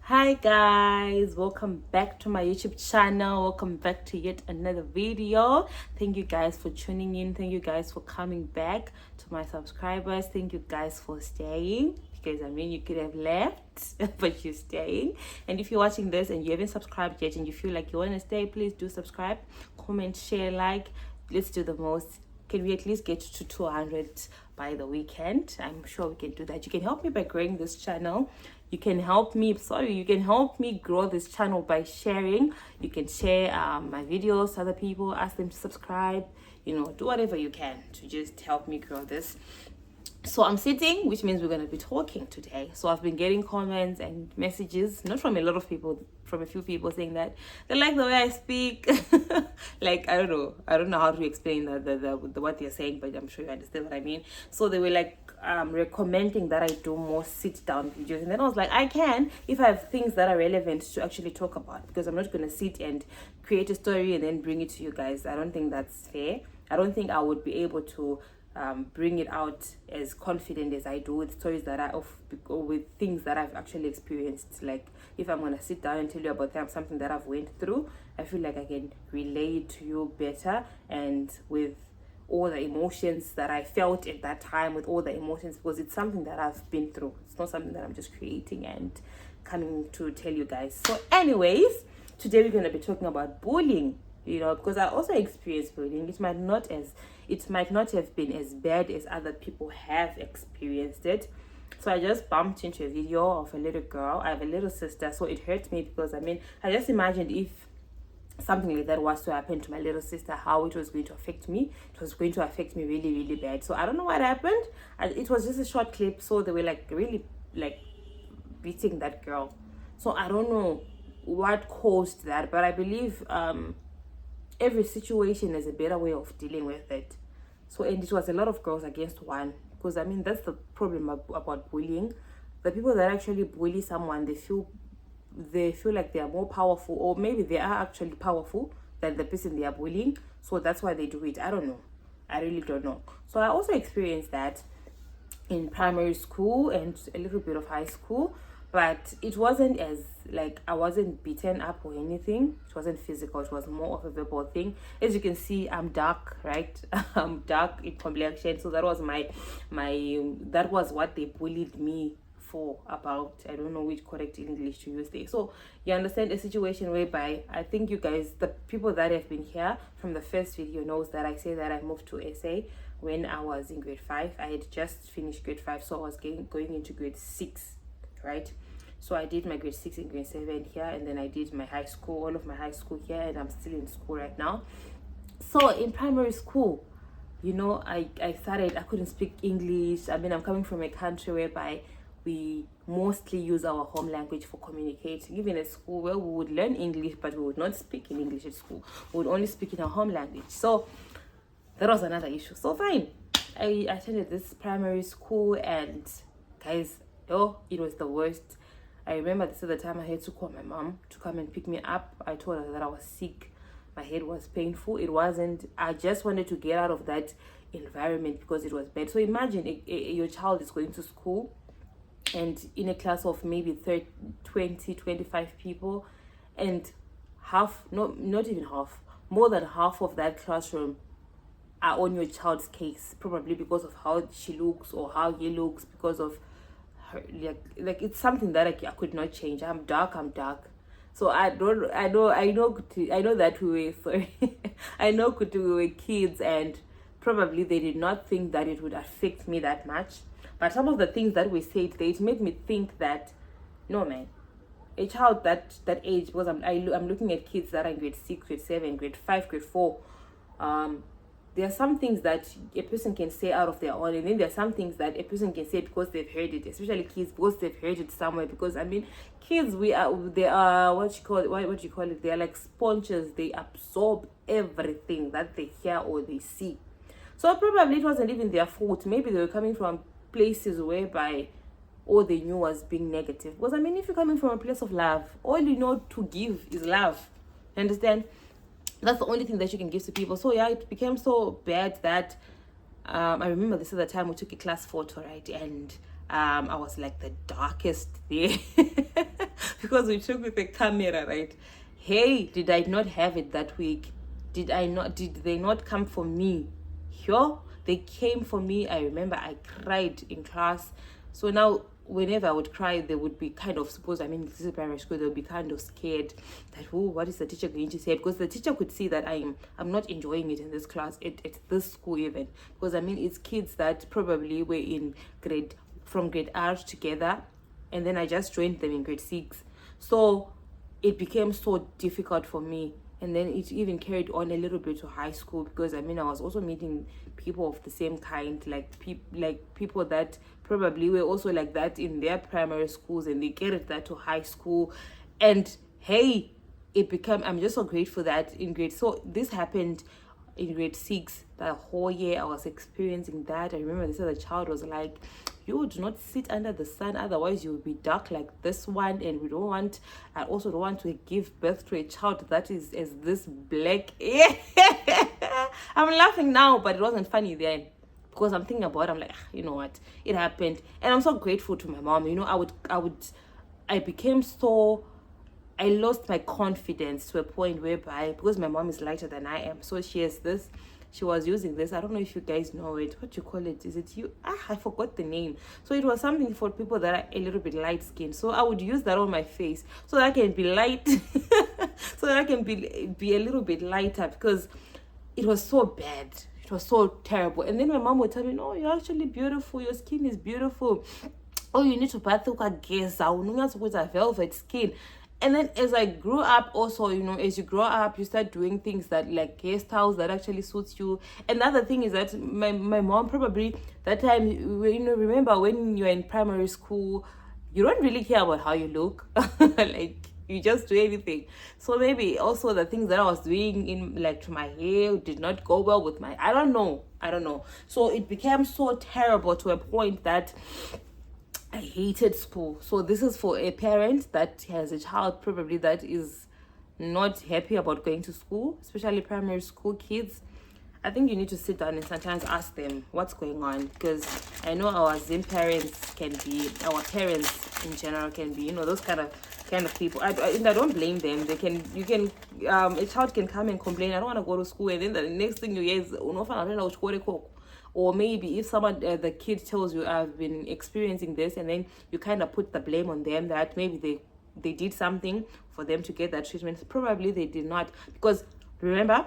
Hi guys, welcome back to my YouTube channel. Welcome back to yet another video. Thank you guys for tuning in. Thank you guys for coming back. To my subscribers, thank you guys for staying, because you could have left but you're staying. And if you're watching this and you haven't subscribed yet and you feel like you want to stay, please do subscribe, comment, share, like. Let's do the most. Can we at least get to 200 by the weekend? I'm sure we can do that. You can help me by growing this channel. You can help me grow this channel by sharing. You can share my videos to other people, ask them to subscribe, do whatever you can to just help me grow this. So I'm sitting, which means we're going to be talking today. So I've been getting comments and messages, not from a lot of people, from a few people, saying that they like the way I speak. Like, I don't know how to explain the what they're saying, but I'm sure you understand what I mean. So they were like recommending that I do more sit down videos, and then I was like, I can, if I have things that are relevant to actually talk about, because I'm not going to sit and create a story and then bring it to you guys. I don't think that's fair. I don't think I would be able to bring it out as confident as I do with stories that are or with things that I've actually experienced. Like, if I'm gonna sit down and tell you about something that I've went through, I feel like I can relay it to you better, and with all the emotions that I felt at that time, with all the emotions, because it's something that I've been through. It's not something that I'm just creating and coming to tell you guys. So anyways, today we're going to be talking about bullying, because I also experienced bullying. It might not have been as bad as other people have experienced it. So I just bumped into a video of a little girl. I have a little sister, so it hurt me, because I just imagined if something like that was to happen to my little sister, how it was going to affect me. It was going to affect me really, really bad. So I don't know what happened. It was just a short clip, so they were like really like beating that girl. So I don't know what caused that, but I believe every situation is a better way of dealing with it. So, and it was a lot of girls against one, because that's the problem about bullying. The people that actually bully someone, they feel like they are more powerful, or maybe they are actually powerful than the person they are bullying. So that's why they do it. I don't know. I really don't know. So I also experienced that in primary school and a little bit of high school, but it wasn't as like, I wasn't beaten up or anything. It wasn't physical. It was more of a verbal thing. As you can see, I'm dark, right? I'm dark in complexion, so that was that was what they bullied me for. About, I don't know which correct English to use there. So you understand a situation whereby, I think you guys, the people that have been here from the first video, knows that I say that I moved to SA when I was in grade 5. I had just finished grade 5, so I was going into grade 6, right? So I did my grade 6 and grade 7 here, and then I did my high school, all of my high school here, and I'm still in school right now. So in primary school, I couldn't speak English. I'm coming from a country whereby we mostly use our home language for communicating. Even at school, where we would learn English, but we would not speak in English at school. We would only speak in our home language. So that was another issue. So fine, I attended this primary school, and guys, it was the worst. I remember this at the time I had to call my mom to come and pick me up. I told her that I was sick. My head was painful. It wasn't, I just wanted to get out of that environment because it was bad. So imagine your child is going to school, and in a class of maybe 25 people, and not even half, more than half of that classroom are on your child's case, probably because of how she looks or how he looks, because of her, like it's something that I could not change. I'm dark. So I know that we were sorry. I know we were kids, and probably they did not think that it would affect me that much. But some of the things that we said, it made me think that, no man, a child that age, because I'm looking at kids that are in grade 6, grade 7, grade 5, grade 4. There are some things that a person can say out of their own, and then there are some things that a person can say because they've heard it, especially kids, because they've heard it somewhere. Because kids, they are what you call it, they are like sponges. They absorb everything that they hear or they see. So probably it wasn't even their fault. Maybe they were coming from places whereby all they knew was being negative. Because if you're coming from a place of love, all you know to give is love. You understand? That's the only thing that you can give to people. So yeah, it became so bad that I remember this at the time we took a class photo, right? And I was like the darkest there because we took with the camera, right? Hey, did I not have it that week? Did they not come for me? Yo, they came for me. I remember I cried in class. So now whenever I would cry, they would be kind of, suppose I mean this is primary school, they would be kind of scared that, oh, what is the teacher going to say? Because the teacher could see that I'm not enjoying it in this class, at this school even. Because I mean it's kids that probably were in from grade R together, and then I just joined them in grade 6. So it became so difficult for me. And then it even carried on a little bit to high school, because I mean I was also meeting people of the same kind, like people that probably were also like that in their primary schools, and they carried that to high school. And hey, it became, I'm just so grateful that so this happened in grade 6. That whole year I was experiencing that. I remember this other child was like, you do not sit under the sun, otherwise you will be dark like this one, and I also don't want to give birth to a child that is as this black. I'm laughing now, but it wasn't funny then, because I'm thinking about it, I'm like, you know what, it happened. And I'm so grateful to my mom. You know, I became so, I lost my confidence to a point whereby, because my mom is lighter than I am, so she was using this, I don't know if you guys know it, what you call it, is it you, I forgot the name. So it was something for people that are a little bit light skinned, so I would use that on my face so that I can be light so that I can be a little bit lighter, because it was so bad, it was so terrible. And then my mom would tell me, no, you're actually beautiful, your skin is beautiful, oh, you need to bath with a velvet skin. And then as I grew up also, you know, as you grow up, you start doing things that like hairstyles that actually suits you. And the other thing is that my mom probably that time, you know, remember when you're in primary school, you don't really care about how you look. Like you just do anything. So maybe also the things that I was doing in like to my hair did not go well with my, I don't know. So it became so terrible to a point that I hated school. So this is for a parent that has a child probably that is not happy about going to school, especially primary school kids. I think you need to sit down and sometimes ask them what's going on, because I know our Zim parents can be, our parents in general can be, you know, those kind of people. I don't blame them. A child can come and complain, I don't want to go to school, and then the next thing you hear is, or maybe if someone, the kid tells you, I've been experiencing this, and then you kind of put the blame on them that maybe they did something for them to get that treatment. Probably they did not, because remember,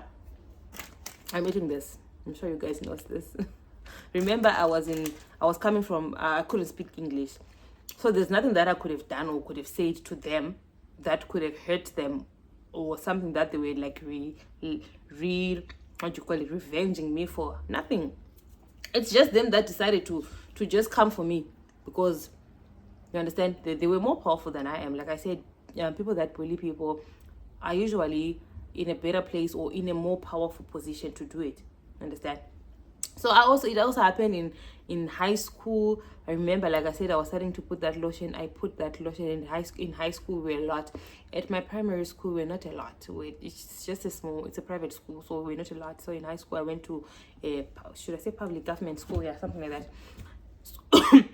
I'm eating this, I'm sure you guys know this. Remember, I was coming from, I couldn't speak English, so there's nothing that I could have done or could have said to them that could have hurt them, or something that they were like revenging me for. Nothing. It's just them that decided to just come for me, because you understand, they were more powerful than I am. Like I said, people that bully people are usually in a better place or in a more powerful position to do it. Understand? So it also happened in high school. I remember, like I said, I was starting to put that lotion. I put that lotion in high school. We're a lot. At my primary school, we're not a lot. It's just it's a private school, so we're not a lot. So in high school, I went to should I say public government school? Yeah, something like that.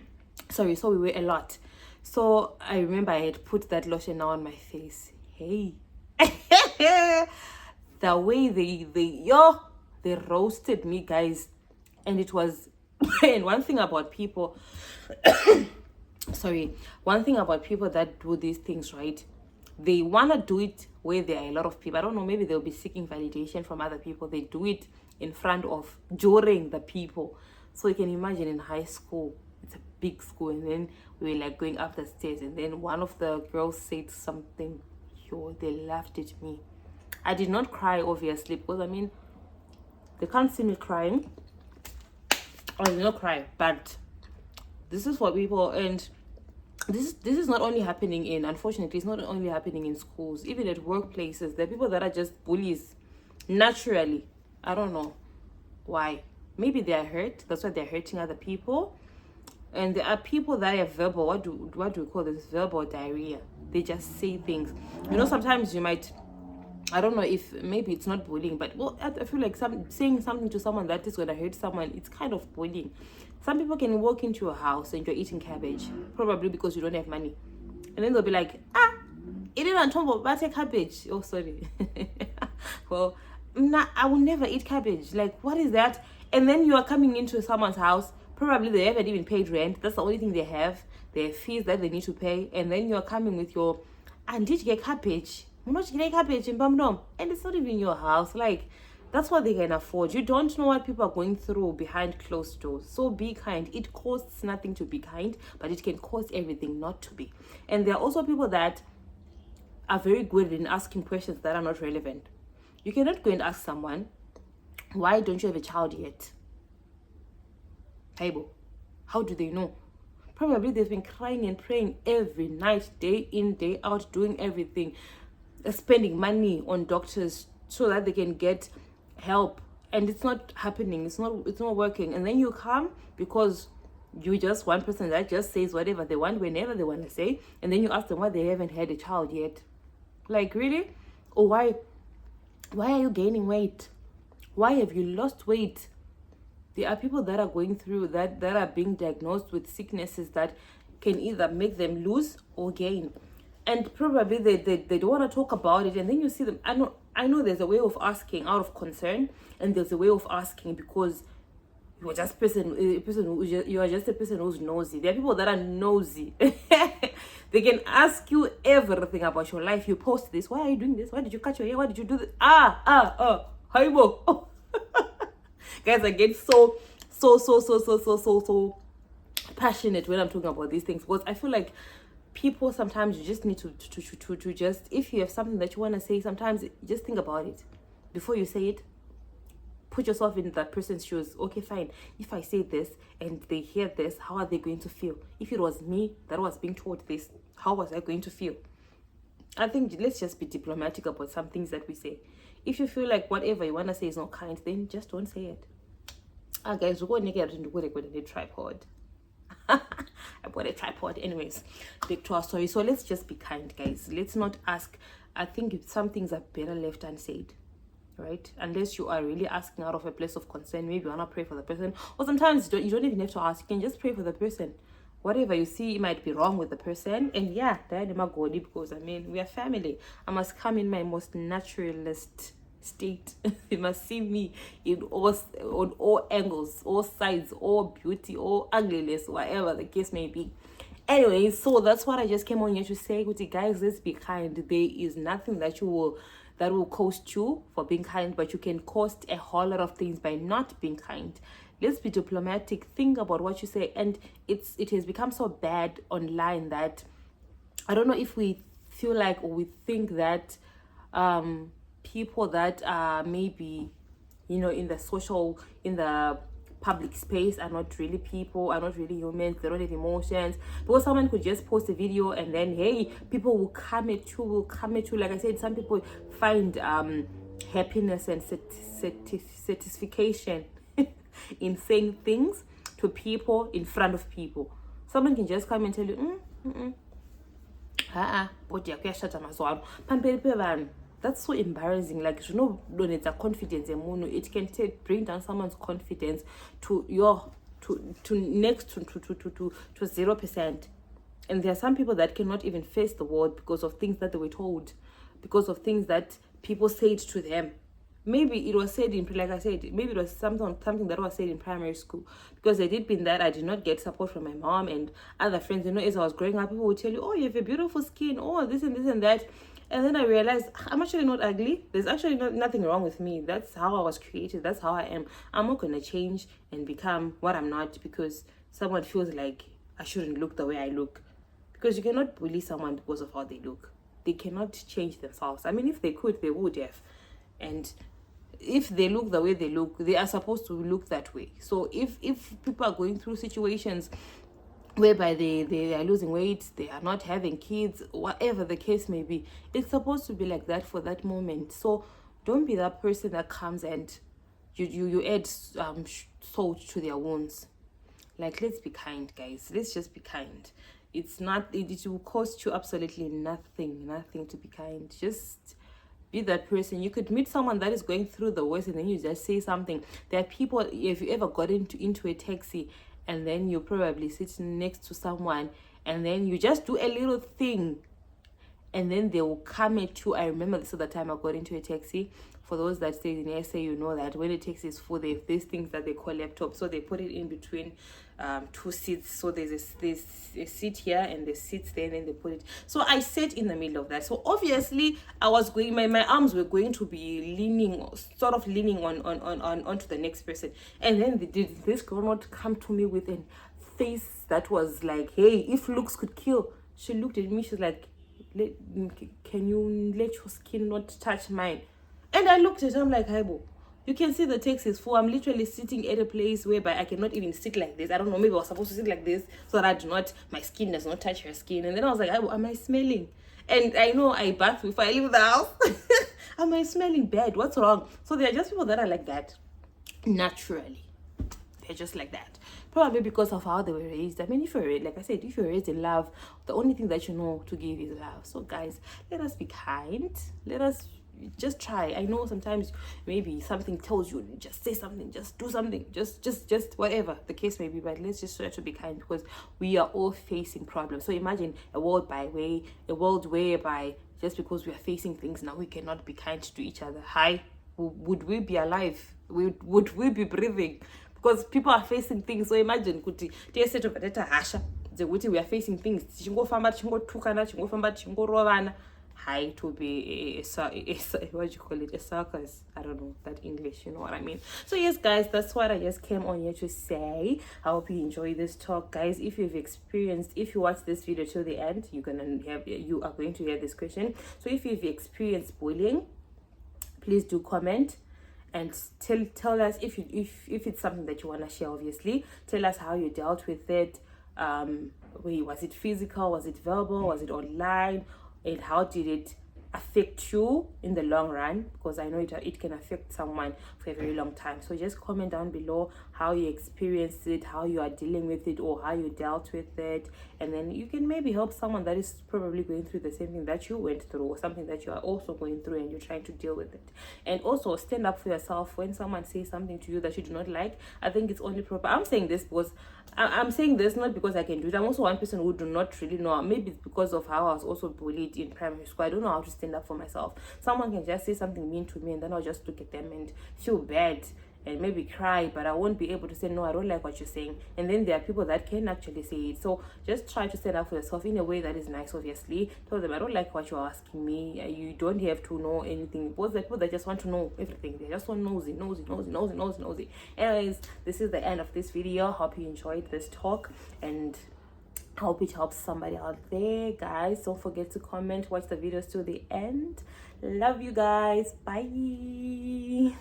Sorry, so we were a lot. So I remember I had put that lotion now on my face. Hey. The way they roasted me, guys. And it was, and one thing about people that do these things, right, they want to do it where there are a lot of people. I don't know, maybe they'll be seeking validation from other people. They do it in front of, during the people. So you can imagine in high school, it's a big school, and then we were like going up the stairs, and then one of the girls said something. They laughed at me. I did not cry, obviously, because I mean, they can't see me crying. I did not cry, but this is what people, and this is not only happening in, unfortunately, it's not only happening in schools, even at workplaces. There are people that are just bullies naturally. I don't know why. Maybe they are hurt, that's why they're hurting other people. And there are people that have verbal, what do we call this, verbal diarrhea. They just say things, you know. Sometimes you might, I don't know if maybe it's not bullying, but well, I feel like saying something to someone that is going to hurt someone, it's kind of bullying. Some people can walk into your house and you're eating cabbage, probably because you don't have money, and then they'll be like, It didn't talk about butter cabbage. Oh, sorry. Well, I will never eat cabbage. Like, what is that? And then you are coming into someone's house. Probably they haven't even paid rent. That's the only thing they have. Their fees that they need to pay. And then you are coming with your, and did you get cabbage? I'm not getting cabbage in Bamdom. And it's not even your house. Like, that's what they can afford. You don't know what people are going through behind closed doors. So be kind. It costs nothing to be kind, but it can cost everything not to be. And there are also people that are very good in asking questions that are not relevant. You cannot go and ask someone, why don't you have a child yet? Bible. How do they know? Probably they've been crying and praying every night, day in, day out, doing everything, spending money on doctors so that they can get help, and it's not happening. It's not working. And then you come because you just one person that just says whatever they want whenever they want to say, and then you ask them why they haven't had a child yet. Like, really? Or why are you gaining weight? Why have you lost weight? There are people that are going through that are being diagnosed with sicknesses that can either make them lose or gain, and probably they don't want to talk about it. And then you see them. I know there's a way of asking out of concern, and there's a way of asking because you're just you are just a person who's nosy. There are people that are nosy. They can ask you everything about your life. You post this. Why are you doing this? Why did you cut your hair? Why did you do this? Haibo. Guys, I get so passionate when I'm talking about these things, because I feel like people sometimes you just need to just, if you have something that you want to say, sometimes just think about it before you say it. Put yourself in that person's shoes. Okay, fine. If I say this and they hear this, how are they going to feel? If it was me that was being told this, how was I going to feel? I think let's just be diplomatic about some things that we say. If you feel like whatever you want to say is not kind, then just don't say it. Guys, we're going to get into a tripod. I bought a tripod. Anyways, back to our story. So let's just be kind, guys. Let's not ask. I think some things are better left unsaid, right? Unless you are really asking out of a place of concern. Maybe you want to pray for the person, or sometimes you don't even have to ask. You can just pray for the person. Whatever you see might be wrong with the person, and yeah, because I mean, we are family. I must come in my most naturalist state. You must see me on all angles, all sides, all beauty, all ugliness, whatever the case may be. Anyway, so that's what I just came on here to say. Guys, let's be kind. There is nothing that will cost you for being kind, but you can cost a whole lot of things by not being kind. Let's be diplomatic. Think about what you say. And it has become so bad online that I don't know if we feel like, or we think that people that are maybe, in the public space are not really people, are not really humans. They don't have emotions, because someone could just post a video and then, hey, people will come at you. Like I said, some people find happiness and satisfaction in saying things to people in front of people. Someone can just come and tell you, that's so embarrassing. Like, it's a confidence. It can bring down someone's confidence to next to 0%. And there are some people that cannot even face the world because of things that they were told, because of things that people said to them. Maybe it was said like I said, maybe it was something that was said in primary school, because I did been that I did not get support from my mom and other friends. As I was growing up, people would tell you, oh, you have a beautiful skin, oh, this and that. And then I realized I'm actually not ugly. There's actually nothing wrong with me. That's how I was created. That's how I am. I'm not going to change and become what I'm not because someone feels like I shouldn't look the way I look. Because you cannot bully someone because of how they look. They cannot change themselves. I mean, if they could, they would have. And if they look the way they look, they are supposed to look that way. So if people are going through situations whereby they are losing weight, they are not having kids, whatever the case may be, it's supposed to be like that for that moment. So don't be that person that comes and you add salt to their wounds. Like, let's be kind, guys. Let's just be kind. It will cost you absolutely nothing to be kind. Just be that person. You could meet someone that is going through the worst and then you just say something. There are people, if you ever got into a taxi and then you probably sit next to someone and then you just do a little thing and then they will come at you. I remember this at the time I got into a taxi. For those that stay in SA, you know that when a taxi is full, they have these things that they call laptops. So they put it in between two seats. So there's a seat here and the seats there, and then they put it. So I sat in the middle of that. So obviously I was going, my arms were going to be leaning, sort of leaning on onto the next person. And then did this girl not come to me with a face that was like, hey, if looks could kill. She looked at me, she's like, can you let your skin not touch mine? And I looked at her, I'm like, hi, bo, you can see the taxi is full. I'm literally sitting at a place whereby I cannot even sit like this. I don't know, maybe I was supposed to sit like this so that I do not, my skin does not touch her skin. And then I was like, am I smelling? And I know I bath before I leave the house. Am I smelling bad? What's wrong? So there are just people that are like that naturally. They're just like that. Probably because of how they were raised. I mean, if you're, like I said, if you're raised in love, the only thing that you know to give is love. So guys, let us be kind. Let us just try. I know sometimes maybe something tells you just say something, just do something, just whatever the case may be, but let's just try to be kind, because we are all facing problems. So imagine a world whereby just because we are facing things now we cannot be kind to each other. Hi, would we be alive? Would we be breathing? Because people are facing things. So imagine kuti set of data hasha we are facing things, hi, to be what do you call it, a circus. I don't know that English, you know what I mean. So yes guys, that's what I just came on here to say. I hope you enjoy this talk, guys. If you watch this video till the end, you are going to hear this question. So if you've experienced bullying, please do comment and tell us if it's something that you want to share. Obviously tell us how you dealt with it. Was it physical, was it verbal, was it online, and how did it affect you in the long run? Because I know it can affect someone for a very long time. So just comment down below how you experienced it, how you are dealing with it, or how you dealt with it, and then you can maybe help someone that is probably going through the same thing that you went through, or something that you are also going through and you're trying to deal with it. And also stand up for yourself when someone says something to you that you do not like. I think it's only proper. I'm saying this because I'm saying this not because I can do it. I'm also one person who do not really know. Maybe it's because of how I was also bullied in primary school. I don't know how to stand up for myself. Someone can just say something mean to me, and then I'll just look at them and feel bad and maybe cry, but I won't be able to say, no, I don't like what you're saying. And then there are people that can actually say it. So just try to stand up for yourself in a way that is nice. Obviously tell them, I don't like what you're asking me. You don't have to know anything. Because the people that just want to know everything, they just want nosy. Anyways, this is the end of this video. Hope you enjoyed this talk, and hope it helps somebody out there. Guys, don't forget to comment, watch the videos to the end. Love you guys. Bye.